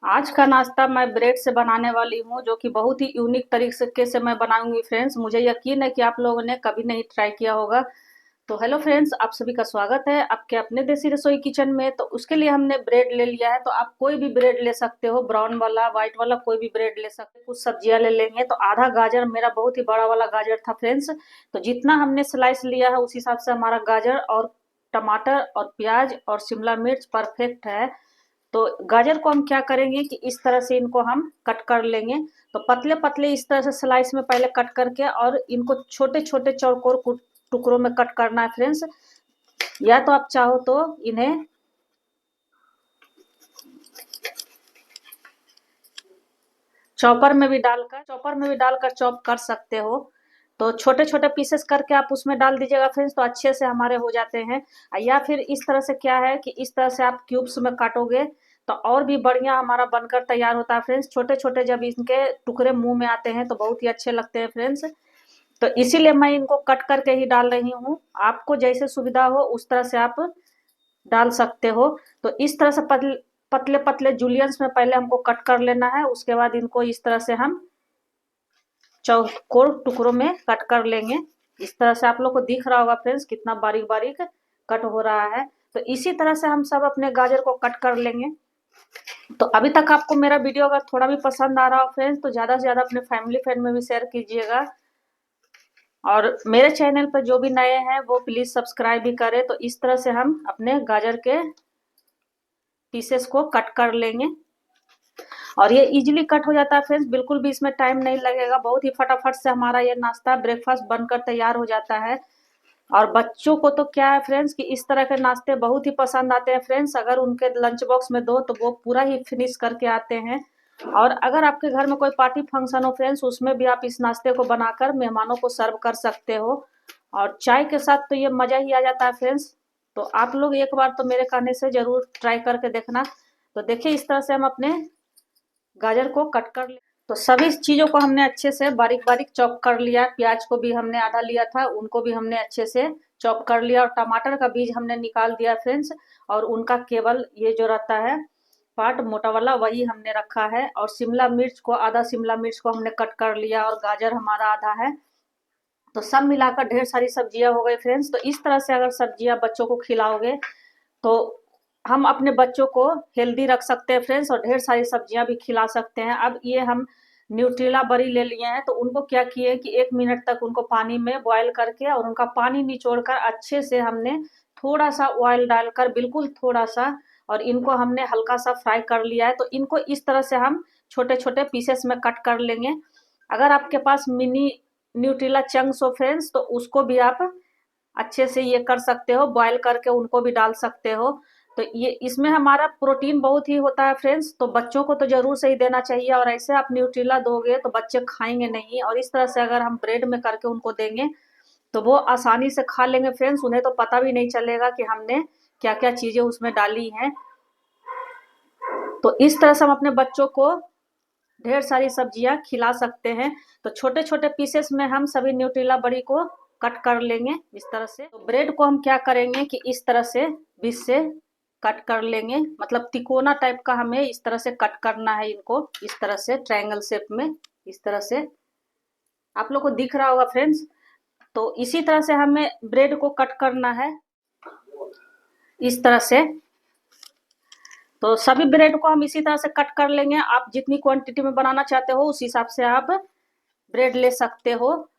आज का नाश्ता मैं ब्रेड से बनाने वाली हूँ, जो कि बहुत ही यूनिक तरीके से मैं बनाऊंगी फ्रेंड्स। मुझे यकीन है कि आप लोगों ने कभी नहीं ट्राई किया होगा। तो हेलो फ्रेंड्स, आप सभी का स्वागत है आपके अपने देसी रसोई किचन में। तो उसके लिए हमने ब्रेड ले लिया है। तो आप कोई भी ब्रेड ले सकते हो, ब्राउन वाला, व्हाइट वाला, कोई भी ब्रेड ले सकते हो। कुछ सब्जियां ले लेंगे। तो आधा गाजर, मेरा बहुत ही बड़ा वाला गाजर था फ्रेंड्स। तो जितना हमने स्लाइस लिया है उस हिसाब से हमारा गाजर और टमाटर और प्याज और शिमला मिर्च परफेक्ट है। तो गाजर को हम क्या करेंगे कि इस तरह से इनको हम कट कर लेंगे। तो पतले पतले इस तरह से स्लाइस में पहले कट करके और इनको छोटे छोटे चौकोर टुकड़ों में कट करना है फ्रेंड्स। या तो आप चाहो तो इन्हें चॉपर में भी डालकर चॉप कर सकते हो। तो छोटे छोटे पीसेस करके आप उसमें डाल दीजिएगा फ्रेंड्स, तो अच्छे से हमारे हो जाते हैं। या फिर इस तरह से क्या है कि इस तरह से आप क्यूब्स में काटोगे तो और भी बढ़िया हमारा बनकर तैयार होता है फ्रेंड्स। छोटे छोटे जब इनके टुकड़े मुंह में आते हैं तो बहुत ही अच्छे लगते हैं फ्रेंड्स। तो इसीलिए मैं इनको कट करके ही डाल रही हूँ। आपको जैसे सुविधा हो उस तरह से आप डाल सकते हो। तो इस तरह से पतले पतले पतले जूलियंस में पहले हमको कट कर लेना है। उसके बाद इनको इस तरह से हम चौकोर टुकड़ों में कट कर लेंगे। इस तरह से आप लोग को दिख रहा होगा फ्रेंड्स कितना बारीक बारीक कट हो रहा है। तो इसी तरह से हम सब अपने गाजर को कट कर लेंगे। तो अभी तक आपको मेरा वीडियो अगर थोड़ा भी पसंद आ रहा हो फ्रेंड्स, तो ज़्यादा से ज़्यादा अपने फैमिली फ्रेंड में भी शेयर कीजिएगा। और मेरे चैनल पर जो भी नए हैं वो प्लीज़ सब्सक्राइब भी करें। तो इस तरह से हम अपने गाजर के पीसेस को कट कर लेंगे और ये इजीली कट हो जाता है फ्रेंड्स। बिल्कुल भी इसमें टाइम नहीं लगेगा। बहुत ही फटाफट से हमारा ये नाश्ता ब्रेकफास्ट बनकर तैयार हो जाता है। और बच्चों को तो क्या है फ्रेंड्स कि इस तरह के नाश्ते बहुत ही पसंद आते हैं फ्रेंड्स। अगर उनके लंच बॉक्स में दो तो वो पूरा ही फिनिश करके आते हैं। और अगर आपके घर में कोई पार्टी फंक्शन हो फ्रेंड्स, उसमें भी आप इस नाश्ते को बनाकर मेहमानों को सर्व कर सकते हो। और चाय के साथ तो ये मज़ा ही आ जाता है फ्रेंड्स। तो आप लोग एक बार तो मेरे कहने से ज़रूर ट्राई करके देखना। तो देखिए इस तरह से हम अपने गाजर को कट कर ले। तो सभी चीज़ों को हमने अच्छे से बारीक बारीक चॉप कर लिया। प्याज को भी हमने आधा लिया था, उनको भी हमने अच्छे से चॉप कर लिया। और टमाटर का बीज हमने निकाल दिया फ्रेंड्स। और उनका केवल ये जो रहता है पार्ट मोटा वाला वही हमने रखा है। और शिमला मिर्च को, आधा शिमला मिर्च को हमने कट कर लिया और गाजर हमारा आधा है। तो सब मिलाकर ढेर सारी सब्जियां हो गई फ्रेंड्स। तो इस तरह से अगर सब्जियां बच्चों को खिलाओगे तो हम अपने बच्चों को हेल्दी रख सकते हैं फ्रेंड्स, और ढेर सारी सब्जियां भी खिला सकते हैं। अब ये हम न्यूट्रीला बरी ले लिए हैं। तो उनको क्या किए कि 1 मिनट तक उनको पानी में बॉयल करके और उनका पानी निचोड़कर अच्छे से हमने थोड़ा सा ऑयल डालकर, बिल्कुल थोड़ा सा, और इनको हमने हल्का सा फ्राई कर लिया है। तो इनको इस तरह से हम छोटे छोटे पीसेस में कट कर लेंगे। अगर आपके पास मिनी न्यूट्रीला चंक्स हो फ्रेंड्स तो उसको भी आप अच्छे से ये कर सकते हो, बॉयल करके उनको भी डाल सकते हो। तो ये इसमें हमारा प्रोटीन बहुत ही होता है फ्रेंड्स। तो बच्चों को तो जरूर से ही देना चाहिए। और ऐसे आप न्यूट्रीला दोगे तो बच्चे खाएंगे नहीं। और इस तरह से अगर हम ब्रेड में करके उनको देंगे तो वो आसानी से खा लेंगे फ्रेंड्स। उन्हें तो पता भी नहीं चलेगा कि हमने क्या क्या चीजें उसमें डाली हैं। तो इस तरह से हम अपने बच्चों को ढेर सारी सब्जियां खिला सकते हैं। तो छोटे छोटे पीसेस में हम सभी न्यूट्रीला बड़ी को कट कर लेंगे इस तरह से। तो ब्रेड को हम क्या करेंगे कि इस तरह से बीच से कट कर लेंगे, मतलब तिकोना टाइप का हमें इस तरह से कट करना है इनको, इस तरह से ट्रायंगल शेप में। इस तरह से आप लोग को दिख रहा होगा फ्रेंड्स। तो इसी तरह से हमें ब्रेड को कट करना है इस तरह से। तो सभी ब्रेड को हम इसी तरह से कट कर लेंगे। आप जितनी क्वांटिटी में बनाना चाहते हो उस हिसाब से आप ब्रेड ले सकते हो।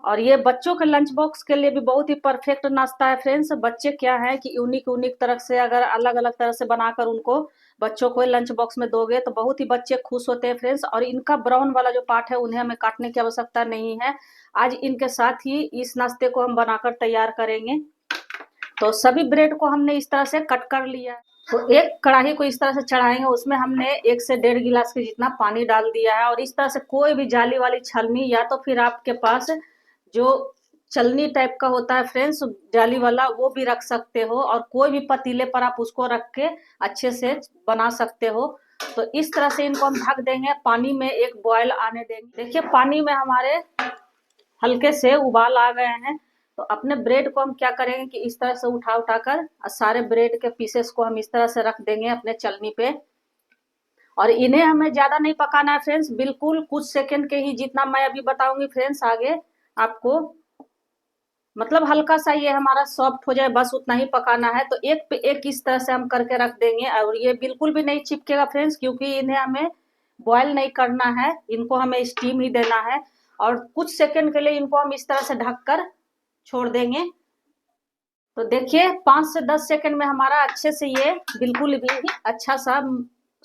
और ये बच्चों के लंच बॉक्स के लिए भी बहुत ही परफेक्ट नाश्ता है फ्रेंड्स। बच्चे क्या है कि यूनिक यूनिक तरह से अगर अलग अलग तरह से बनाकर उनको बच्चों को लंच बॉक्स में दोगे तो बहुत ही बच्चे खुश होते हैं फ्रेंड्स। और इनका ब्राउन वाला जो पार्ट है उन्हें हमें काटने की आवश्यकता नहीं है। आज इनके साथ ही इस नाश्ते को हम बनाकर तैयार करेंगे। तो सभी ब्रेड को हमने इस तरह से कट कर लिया। तो एक कढ़ाई को इस तरह से चढ़ाएंगे, उसमें हमने 1 से 1.5 गिलास के जितना पानी डाल दिया है। और इस तरह से कोई भी जाली वाली छलनी या तो फिर आपके पास जो चलनी टाइप का होता है फ्रेंड्स, जाली वाला, वो भी रख सकते हो। और कोई भी पतीले पर आप उसको रख के अच्छे से बना सकते हो। तो इस तरह से इनको हम ढक देंगे, पानी में एक बॉयल आने देंगे। देखिए पानी में हमारे हल्के से उबाल आ गए हैं। तो अपने ब्रेड को हम क्या करेंगे कि इस तरह से उठा उठा कर सारे ब्रेड के पीसेस को हम इस तरह से रख देंगे अपने चलनी पे। और इन्हें हमें ज्यादा नहीं पकाना है फ्रेंड्स, बिल्कुल कुछ सेकंड के ही, जितना मैं अभी बताऊंगी फ्रेंड्स आगे आपको, मतलब हल्का सा ये हमारा सॉफ्ट हो जाए बस उतना ही पकाना है। तो एक पे एक इस तरह से हम करके रख देंगे और ये बिल्कुल भी नहीं चिपकेगा फ्रेंड्स, क्योंकि इन्हें हमें बॉयल नहीं करना है, इनको हमें स्टीम ही देना है। और कुछ सेकंड के लिए इनको हम इस तरह से ढककर छोड़ देंगे। तो देखिए 5 से 10 सेकंड में हमारा अच्छे से ये बिल्कुल भी अच्छा सा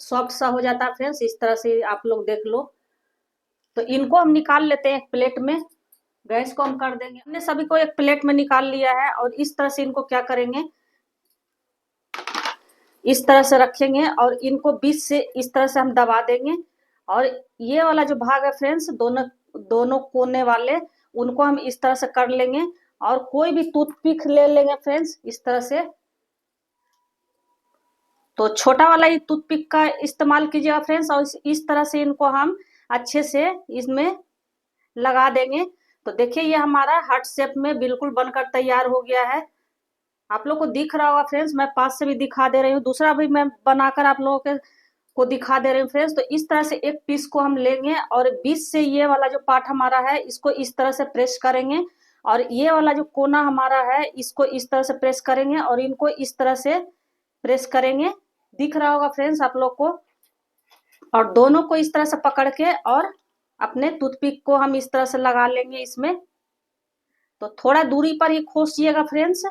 सॉफ्ट सा हो जाता है फ्रेंड्स। इस तरह से आप लोग देख लो। तो इनको हम निकाल लेते हैं एक प्लेट में, गैस को हम कर देंगे। हमने सभी को एक प्लेट में निकाल लिया है और इस तरह से इनको क्या करेंगे, इस तरह से रखेंगे और इनको बीच से इस तरह से हम दबा देंगे। और ये वाला जो भाग है फ्रेंड्स, दोनों दोनों कोने वाले, उनको हम इस तरह से कर लेंगे। और कोई भी टूथपिक ले लेंगे फ्रेंड्स इस तरह से। तो छोटा वाला ही टूथपिक का इस्तेमाल कीजिएगा फ्रेंड्स। और इस तरह से इनको हम अच्छे से इसमें लगा देंगे। तो देखिए ये हमारा हार्ट शेप में बिल्कुल बनकर तैयार हो गया है। आप लोग को दिख रहा होगा फ्रेंड्स, मैं पास से भी दिखा दे रही हूँ, दूसरा भी मैं बनाकर आप लोगों को दिखा दे रही हूँ फ्रेंड्स। तो इस तरह से एक पीस को हम लेंगे और बीच से ये वाला जो पार्ट हमारा है इसको इस तरह से प्रेस करेंगे। और ये वाला जो कोना हमारा है इसको इस तरह से प्रेस करेंगे और इनको इस तरह से प्रेस करेंगे। दिख रहा होगा फ्रेंड्स आप लोग को। और दोनों को इस तरह से पकड़ के और अपने टूथपिक को हम इस तरह से लगा लेंगे इसमें। तो थोड़ा दूरी पर ही खोसिएगा फ्रेंड्स,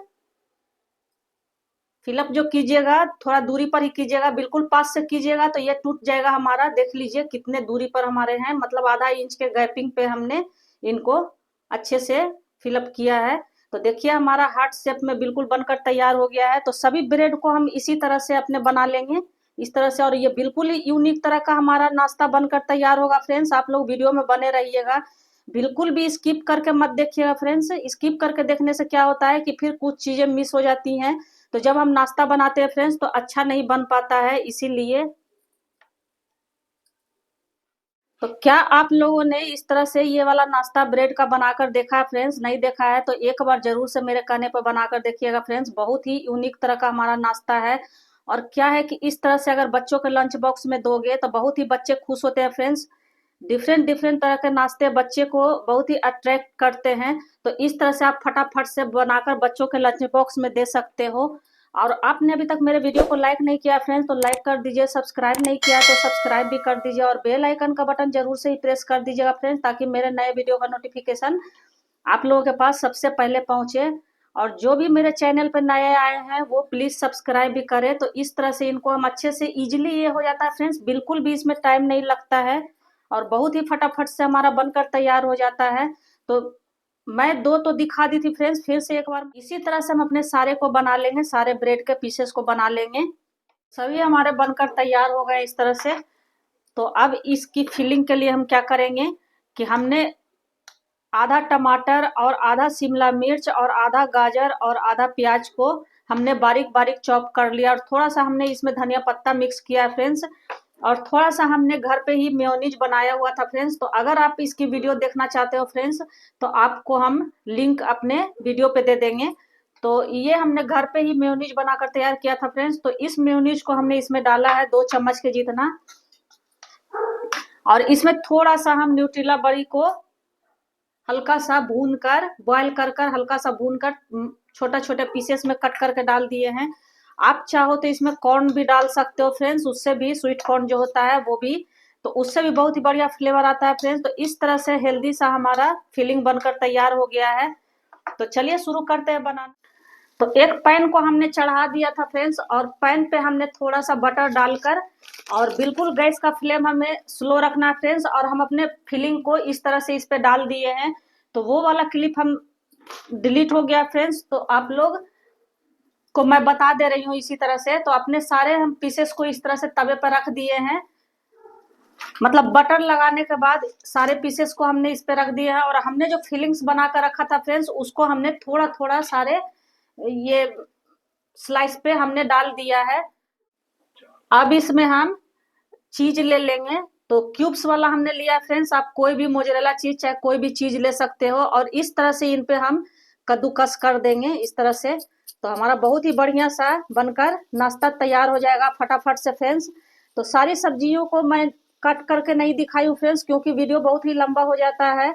फिलअप जो कीजिएगा थोड़ा दूरी पर ही कीजिएगा, बिल्कुल पास से कीजिएगा तो ये टूट जाएगा हमारा। देख लीजिए कितने दूरी पर हमारे हैं, मतलब आधा इंच के गैपिंग पे हमने इनको अच्छे से फिलअप किया है। तो देखिए हमारा हार्ट शेप में बिल्कुल बनकर तैयार हो गया है। तो सभी ब्रेड को हम इसी तरह से अपने बना लेंगे इस तरह से। और ये बिल्कुल ही यूनिक तरह का हमारा नाश्ता बनकर तैयार होगा फ्रेंड्स। आप लोग वीडियो में बने रहिएगा, बिल्कुल भी स्किप करके मत देखिएगा फ्रेंड्स। स्किप करके देखने से क्या होता है कि फिर कुछ चीजें मिस हो जाती हैं। तो जब हम नाश्ता बनाते हैं फ्रेंड्स तो अच्छा नहीं बन पाता है, इसीलिए। तो क्या आप लोगों ने इस तरह से ये वाला नाश्ता ब्रेड का बनाकर देखा है फ्रेंड्स? नहीं देखा है तो एक बार जरूर से मेरे कहने पर बनाकर देखिएगा फ्रेंड्स। बहुत ही यूनिक तरह का हमारा नाश्ता है। और क्या है कि इस तरह से अगर बच्चों के लंच बॉक्स में दोगे तो बहुत ही बच्चे खुश होते हैं फ्रेंड्स। डिफरेंट डिफरेंट तरह के नाश्ते बच्चे को बहुत ही अट्रैक्ट करते हैं। तो इस तरह से आप फटाफट से बनाकर बच्चों के लंच बॉक्स में दे सकते हो। और आपने अभी तक मेरे वीडियो को लाइक नहीं किया फ्रेंड्स तो लाइक कर दीजिए, सब्सक्राइब नहीं किया तो सब्सक्राइब भी कर दीजिए और बेल आइकन का बटन जरूर से ही प्रेस कर दीजिएगा फ्रेंड्स, ताकि मेरे नए वीडियो का नोटिफिकेशन आप लोगों के पास सबसे पहले पहुंचे। और जो भी मेरे चैनल पर नए आए हैं वो प्लीज सब्सक्राइब भी करें। तो इस तरह से इनको हम अच्छे से इजिली, ये हो जाता है फ्रेंड्स, बिल्कुल भी इसमें टाइम नहीं लगता है और बहुत ही फटाफट से हमारा बनकर तैयार हो जाता है। तो मैं दो तो दिखा दी थी फ्रेंड्स, फिर से एक बार इसी तरह से हम अपने सारे को बना लेंगे, सारे ब्रेड के पीसेस को बना लेंगे। सभी हमारे बनकर तैयार हो गए इस तरह से। तो अब इसकी फिलिंग के लिए हम क्या करेंगे कि हमने आधा टमाटर और आधा शिमला मिर्च और आधा गाजर और आधा प्याज को हमने बारीक बारीक चॉप कर लिया। और थोड़ा सा हमने इसमें धनिया पत्ता मिक्स किया है फ्रेंड्स। और थोड़ा सा हमने घर पे ही मेयोनीज बनाया हुआ था फ्रेंड्स। तो अगर आप इसकी वीडियो देखना चाहते हो फ्रेंड्स तो आपको हम लिंक अपने वीडियो पे दे देंगे। तो ये हमने घर पे ही मेयोनीज बनाकर तैयार किया था फ्रेंड्स। तो इस मेयोनीज को हमने इसमें डाला है 2 चम्मच के जितना। और इसमें थोड़ा सा हम न्यूट्रिला बड़ी को हल्का सा भून कर, बॉयल कर हल्का सा भून कर छोटा छोटे पीसेस में कट करके डाल दिए हैं। आप चाहो तो इसमें कॉर्न भी डाल सकते हो फ्रेंड्स, उससे भी, स्वीट कॉर्न जो होता है वो भी, तो उससे भी बहुत ही बढ़िया फ्लेवर आता है फ्रेंड्स। तो इस तरह से हेल्दी सा हमारा फिलिंग बनकर तैयार हो गया है। तो चलिए शुरू करते हैं बनाना। तो एक पैन को हमने चढ़ा दिया था फ्रेंड्स और पैन पे हमने थोड़ा सा बटर डालकर, और बिल्कुल गैस का फ्लेम हमें स्लो रखना है फ्रेंड्स। और हम अपने फिलिंग को इस तरह से इस पे डाल दिए हैं। तो वो वाला क्लिप हम डिलीट हो गया फ्रेंड्स, तो आप लोग को मैं बता दे रही हूँ इसी तरह से। तो अपने सारे हम पीसेस को इस तरह से तवे पर रख दिए हैं, मतलब बटर लगाने के बाद सारे पीसेस को हमने इस पे रख दिया है। और हमने जो फिलिंग्स बना कर रखा था फ्रेंड्स उसको हमने थोड़ा थोड़ा सारे ये स्लाइस पे हमने डाल दिया है। अब इसमें हम चीज ले लेंगे। तो क्यूब्स वाला हमने लिया फ्रेंड्स, आप कोई भी मोजरेला चीज चाहे कोई भी चीज ले सकते हो। और इस तरह से इन पे हम कद्दूकस कर देंगे इस तरह से। तो हमारा बहुत ही बढ़िया सा बनकर नाश्ता तैयार हो जाएगा फटाफट से फ्रेंड्स। तो सारी सब्जियों को मैं कट करके नहीं दिखाई हूँ फ्रेंड्स, क्योंकि वीडियो बहुत ही लंबा हो जाता है।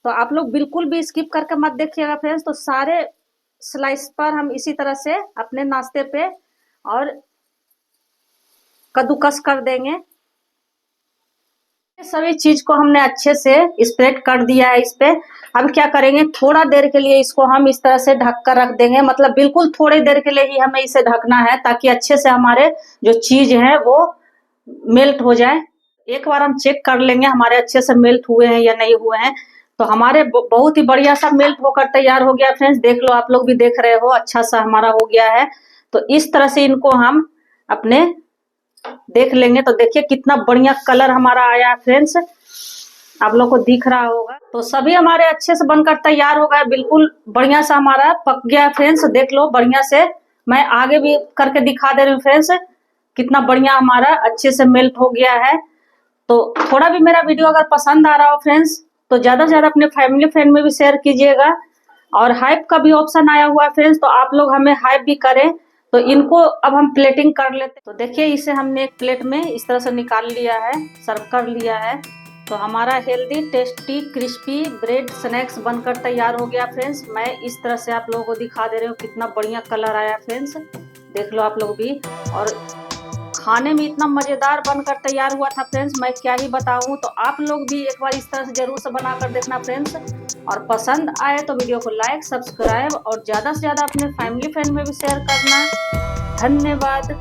तो आप लोग बिल्कुल भी स्किप करके मत देखिएगा फ्रेंड्स। तो सारे स्लाइस पर हम इसी तरह से अपने नाश्ते पे और कद्दूकस कर देंगे। सभी चीज को हमने अच्छे से स्प्रेड कर दिया है इस पे। अब क्या करेंगे, थोड़ा देर के लिए इसको हम इस तरह से ढक कर रख देंगे, मतलब बिल्कुल थोड़ी देर के लिए ही हमें इसे ढकना है, ताकि अच्छे से हमारे जो चीज है वो मेल्ट हो जाए। एक बार हम चेक कर लेंगे हमारे अच्छे से मेल्ट हुए हैं या नहीं हुए हैं। तो हमारे बहुत ही बढ़िया सा मेल्ट होकर तैयार हो गया फ्रेंड्स। देख लो, आप लोग भी देख रहे हो, अच्छा सा हमारा हो गया है। तो इस तरह से इनको हम अपने देख लेंगे। तो देखिए कितना बढ़िया कलर हमारा आया फ्रेंड्स, आप लोग को दिख रहा होगा। तो सभी हमारे अच्छे से बनकर तैयार हो गए, बिल्कुल बढ़िया सा हमारा पक गया फ्रेंड्स। देख लो बढ़िया से, मैं आगे भी करके दिखा दे रही हूँ फ्रेंड्स, कितना बढ़िया हमारा अच्छे से मेल्ट हो गया है। तो थोड़ा भी मेरा वीडियो अगर पसंद आ रहा हो फ्रेंड्स, तो ज्यादा से ज्यादा अपने फैमिली फ्रेंड में भी शेयर कीजिएगा। और हाइप का भी ऑप्शन आया हुआ है फ्रेंड्स, तो आप लोग हमें हाइप भी करें। तो इनको अब हम प्लेटिंग कर लेते हैं। तो देखिए इसे हमने एक प्लेट में इस तरह से निकाल लिया है, सर्व कर लिया है। तो हमारा healthy tasty crispy bread snacks बनकर तैयार हो गया फ्रेंड्स। मैं इस तरह से आप लोगों को दिखा दे रही हूँ, कितना बढ़िया कलर आया फ्रेंड्स, देख लो आप लोग भी। और खाने में इतना मजेदार बनकर तैयार हुआ था फ्रेंड्स, मैं क्या ही बताऊं। तो आप लोग भी एक बार इस तरह से जरूर से बनाकर देखना फ्रेंड्स। और पसंद आए तो वीडियो को लाइक सब्सक्राइब और ज्यादा से ज्यादा अपने फैमिली फ्रेंड में भी शेयर करना। धन्यवाद।